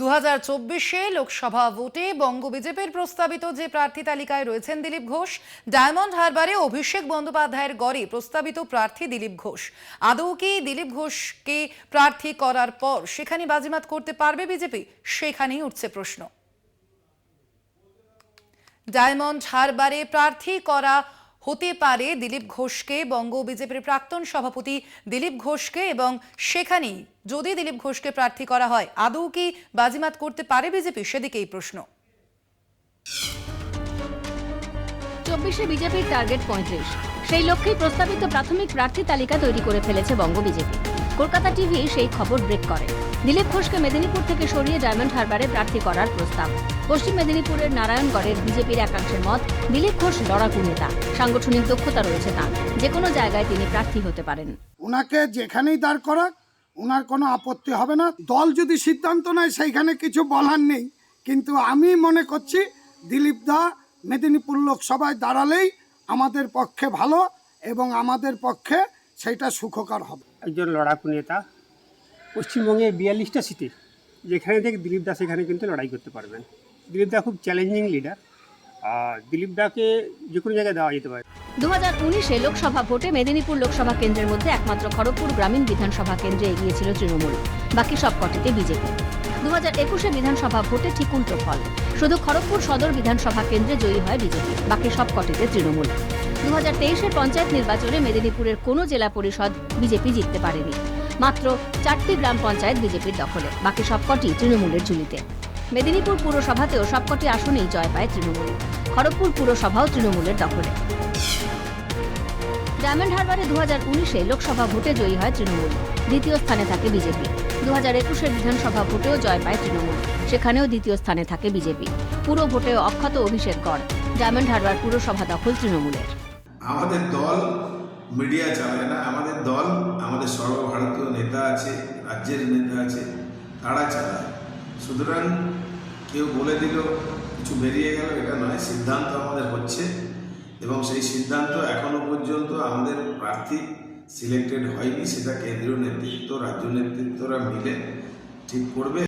2024 লোকসভা ভোটে বঙ্গ বিজেপির প্রস্তাবিত যে প্রার্থী তালিকায় রয়েছেন দিলীপ ঘোষ, ডায়মন্ড হারবারে অভিষেক বন্দ্যোপাধ্যায়ের গড়ে প্রস্তাবিত প্রার্থী দিলীপ ঘোষ। আদৌ কি দিলীপ ঘোষকে প্রার্থী করার পর সেখানে বাজিমাত করতে পারবে বিজেপি? সেখানেই উঠছে প্রশ্ন। ডায়মন্ড হারবারে প্রার্থী করা হতে পারে দিলীপ ঘোষকে, বঙ্গ বিজেপির প্রাক্তন সভাপতি দিলীপ ঘোষকে, এবং সেখানেই যদি দিলীপ ঘোষকে প্রার্থী করা হয় আদৌ কি বাজিমাত করতে পারে বিজেপি? সেদিকেই প্রশ্ন। 24-এ বিজেপির টার্গেট 35। সেই লক্ষ্যেই প্রস্তাবিত প্রাথমিক প্রার্থী তালিকা তৈরি করে ফেলেছে বঙ্গ বিজেপি। কলকাতা টিভি সেই খবর ব্রেক করে। দিলীপ ঘোষকে মেদিনীপুর থেকে সরিয়ে ডায়মন্ড হারবারে প্রার্থী করার প্রস্তাব। পশ্চিম মেদিনীপুরের নারায়ণগড়ের বিজেপির একাংশের মত, দিলীপ ঘোষ লড়াকু নেতা, সাংগঠনিক দক্ষতা রয়েছে তাঁর, যে কোনো জায়গায় তিনি প্রার্থী হতে পারেন। ওনাকে যেখানেই দাঁড় করাক ওনার কোনো আপত্তি হবে না। দল যদি সিদ্ধান্ত নেয় সেইখানে কিছু বলার নেই, কিন্তু আমি মনে করছি দিলীপ দা মেদিনীপুর লোকসভায় দাঁড়ালেই আমাদের পক্ষে ভালো এবং আমাদের পক্ষে সেইটা সুখকর হবে। একজন লড়াকু নেতা, পশ্চিমবঙ্গে 42টা সিটে যেখানে থেকে দিলীপ দা সেখানে কিন্তু লড়াই করতে পারবেন। দিলীপ দা খুব চ্যালেঞ্জিং লিডার, আর দিলীপ দাকে যে কোনো জায়গায় দেওয়া যেতে পারে। 2019-এ লোকসভা ভোটে মেদিনীপুর লোকসভা কেন্দ্রের মধ্যে একমাত্র খড়গপুর গ্রামীণ বিধানসভা কেন্দ্রে এগিয়েছিল তৃণমূল, বাকি সবকটিতে বিজেপি। 2021-এ বিধানসভা ভোটে ঠিক উল্টো ফল, শুধু খড়গপুর সদর বিধানসভা কেন্দ্রে জয়ী হয় বিজেপি, বাকি সবকটিতে তৃণমূল। 2023-এর পঞ্চায়েত নির্বাচনে মেদিনীপুরের কোনো জেলা পরিষদ বিজেপি জিততে পারেনি। মাত্র 4টি গ্রাম পঞ্চায়েত বিজেপির দখলে, বাকি সবকটি তৃণমূলের ঝুলিতে। মেদিনীপুর পুরসভাতেও সবকটি আসনেই জয় পায় তৃণমূল। খড়গপুর পুরসভাও তৃণমূলের দখলে। ডায়মন্ড হারবারে 2019-এ লোকসভা ভোটে জয়ী হয় তৃণমূল, দ্বিতীয় স্থানে থাকে বিজেপি। 2021-এর বিধানসভা ভোটেও জয় পায় তৃণমূল, সেখানেও দ্বিতীয় স্থানে থাকে বিজেপি। পুরো ভোটেও অক্ষত অভিষেক গড়, ডায়মন্ড হারবার পুরসভা দখল তৃণমূলের। আমাদের দল মিডিয়া চালায় না, আমাদের দল, আমাদের সর্বভারতীয় নেতা আছে, রাজ্যের নেতা আছে, তারা চালায়। সুতরাং কেউ বলে দিল, কিছু বেরিয়ে গেল, এটা নয়। সিদ্ধান্ত আমাদের হচ্ছে এবং সেই সিদ্ধান্ত এখনো পর্যন্ত আমাদের প্রার্থী সিলেক্টেড হয়নি। সেটা কেন্দ্রীয় নেতৃত্ব, রাজ্য নেতৃত্বরা মিলে ঠিক করবে।